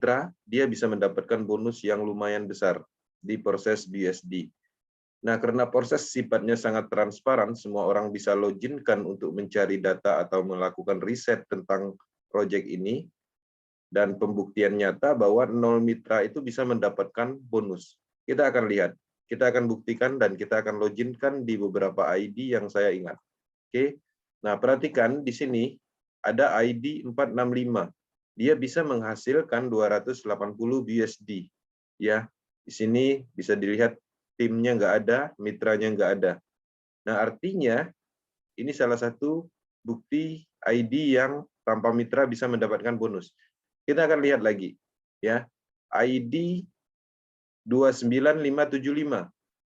mitra, dia bisa mendapatkan bonus yang lumayan besar di proses BUSD. Nah, karena proses sifatnya sangat transparan, semua orang bisa login-kan untuk mencari data atau melakukan riset tentang proyek ini, dan pembuktian nyata bahwa 0 mitra itu bisa mendapatkan bonus. Kita akan lihat, kita akan buktikan, dan kita akan login-kan di beberapa ID yang saya ingat. Oke, nah perhatikan di sini ada ID 465. Dia bisa menghasilkan 280 BUSD. Ya, di sini bisa dilihat timnya nggak ada, mitranya nggak ada. Nah, artinya ini salah satu bukti ID yang tanpa mitra bisa mendapatkan bonus. Kita akan lihat lagi, ya. ID 29575.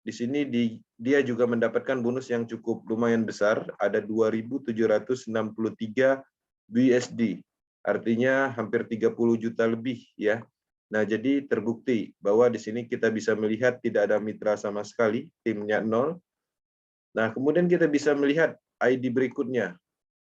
Di sini dia juga mendapatkan bonus yang cukup lumayan besar, ada 2.763 BUSD. Artinya hampir 30 juta lebih, ya. Nah, jadi terbukti bahwa di sini kita bisa melihat tidak ada mitra sama sekali, timnya 0. Nah, kemudian kita bisa melihat ID berikutnya.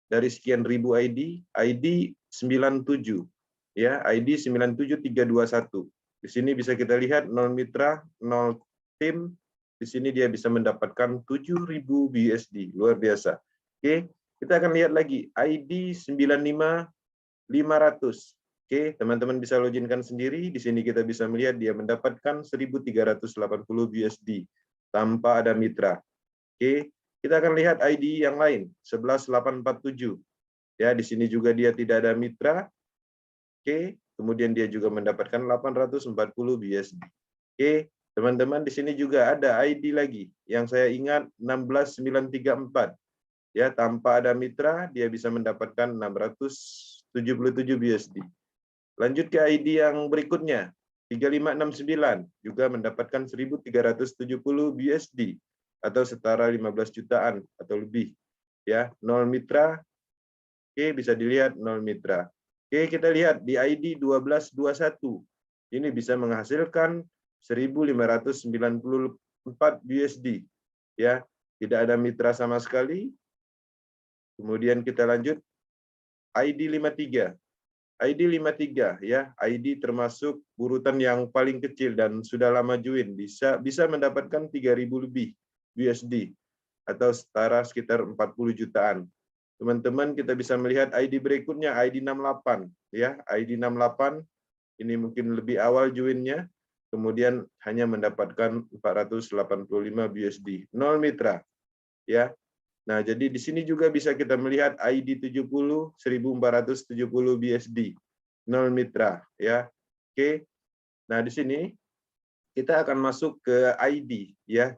Dari sekian ribu ID 97, ya, ID 97321. Di sini bisa kita lihat 0 mitra, 0 tim. Di sini dia bisa mendapatkan 7.000 BUSD, luar biasa. Oke, kita akan lihat lagi ID 95500. Oke, teman-teman bisa loginkan sendiri. Di sini kita bisa melihat dia mendapatkan 1.380 BUSD tanpa ada mitra. Oke, kita akan lihat ID yang lain, 11847. Ya, di sini juga dia tidak ada mitra. Oke, kemudian dia juga mendapatkan 840 BUSD. Oke, teman-teman, di sini juga ada ID lagi yang saya ingat 16934. Ya, tanpa ada mitra dia bisa mendapatkan 677 BUSD. Lanjut ke ID yang berikutnya, 3569, juga mendapatkan 1.370 BUSD atau setara 15 jutaan atau lebih. Ya, 0 mitra. Oke, bisa dilihat 0 mitra. Oke, kita lihat di ID 1221. Ini bisa menghasilkan 1.594 BUSD. Ya, tidak ada mitra sama sekali. Kemudian kita lanjut ID 53. ID 53, ya, ID termasuk urutan yang paling kecil dan sudah lama join, bisa mendapatkan 3.000 lebih BUSD atau setara sekitar 40 jutaan. Teman-teman, kita bisa melihat ID berikutnya, ID 68, ya, ID 68 ini mungkin lebih awal joinnya, kemudian hanya mendapatkan 485 BUSD, 0 mitra, ya. Nah, jadi di sini juga bisa kita melihat ID 70 1470 BUSD, 0 mitra, ya. Oke. Nah, di sini kita akan masuk ke ID, ya.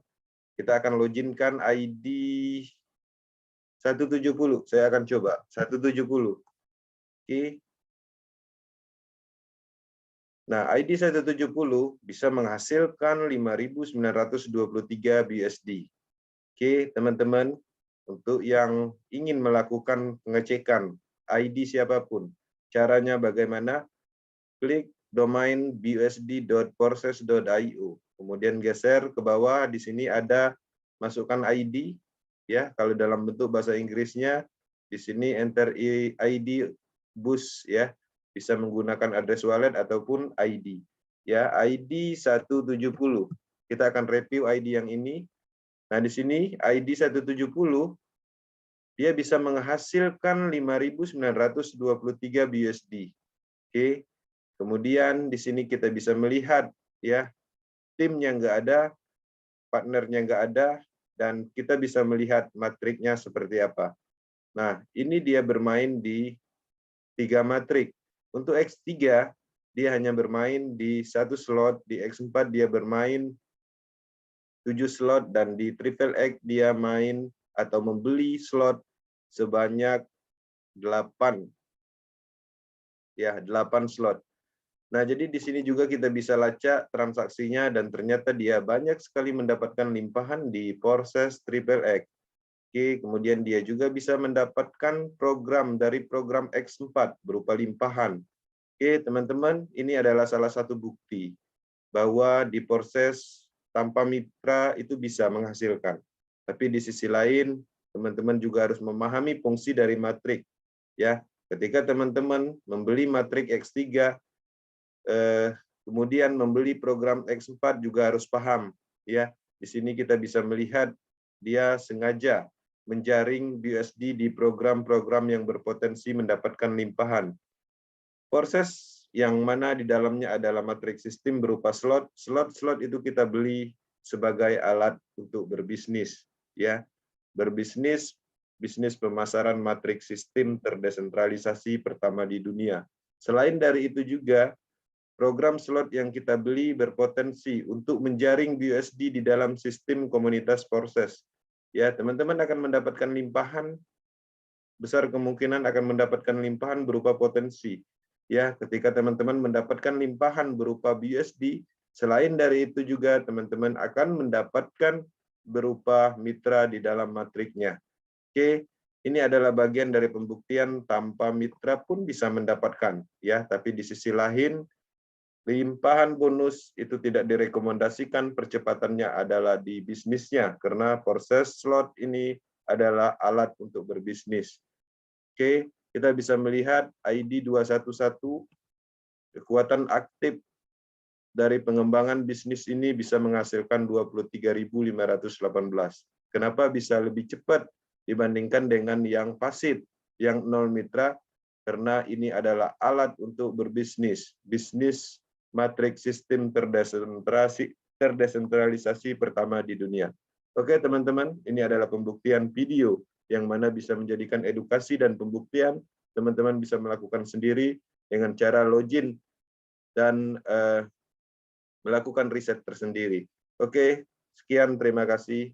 Kita akan loginkan ID 170. Saya akan coba 170. Oke. Nah, ID 170 bisa menghasilkan 5.923 BUSD. Oke, teman-teman, untuk yang ingin melakukan pengecekan ID siapapun, caranya bagaimana? Klik domain busd.process.io, kemudian geser ke bawah, di sini ada masukkan ID, ya, kalau dalam bentuk bahasa Inggrisnya, di sini enter ID bus, ya, bisa menggunakan address wallet ataupun ID, ya, ID 170. Kita akan review ID yang ini. Nah, di sini ID 170 dia bisa menghasilkan 5.923 BUSD. Oke. Kemudian di sini kita bisa melihat, ya, timnya nggak ada, partnernya nggak ada, dan kita bisa melihat matriknya seperti apa. Nah, ini dia bermain di 3 matrik. Untuk X3 dia hanya bermain di 1 slot, di X4 dia bermain 7 slot, dan di Triple X dia main atau membeli slot sebanyak 8. Ya, 8 slot. Nah, jadi di sini juga kita bisa lacak transaksinya, dan ternyata dia banyak sekali mendapatkan limpahan di proses Triple X. Oke, kemudian dia juga bisa mendapatkan program dari program X4 berupa limpahan. Oke, teman-teman, ini adalah salah satu bukti bahwa di proses tanpa mitra itu bisa menghasilkan. Tapi di sisi lain, teman-teman juga harus memahami fungsi dari matrik. Ya, ketika teman-teman membeli matrik X3, kemudian membeli program X4 juga harus paham, ya. Di sini kita bisa melihat dia sengaja menjaring BUSD di program-program yang berpotensi mendapatkan limpahan. Proses yang mana di dalamnya adalah matriks sistem berupa slot. Slot itu kita beli sebagai alat untuk berbisnis, ya. Berbisnis, bisnis pemasaran matriks sistem terdesentralisasi pertama di dunia. Selain dari itu juga, program slot yang kita beli berpotensi untuk menjaring BUSD di dalam sistem komunitas proses. Ya, teman-teman akan mendapatkan limpahan, besar kemungkinan akan mendapatkan limpahan berupa potensi. Ya, ketika teman-teman mendapatkan limpahan berupa BUSD, selain dari itu juga teman-teman akan mendapatkan berupa mitra di dalam matriknya. Oke, ini adalah bagian dari pembuktian tanpa mitra pun bisa mendapatkan, ya. Tapi di sisi lain, limpahan bonus itu tidak direkomendasikan, percepatannya adalah di bisnisnya, karena proses slot ini adalah alat untuk berbisnis. Oke, kita bisa melihat ID 211, kekuatan aktif dari pengembangan bisnis ini bisa menghasilkan 23.518. Kenapa bisa lebih cepat dibandingkan dengan yang pasif, yang nol mitra? Karena ini adalah alat untuk berbisnis, bisnis matriks sistem terdesentralisasi pertama di dunia. Oke teman-teman, ini adalah pembuktian video yang mana bisa menjadikan edukasi dan pembuktian. Teman-teman bisa melakukan sendiri dengan cara login dan melakukan riset tersendiri. Oke, sekian, terima kasih.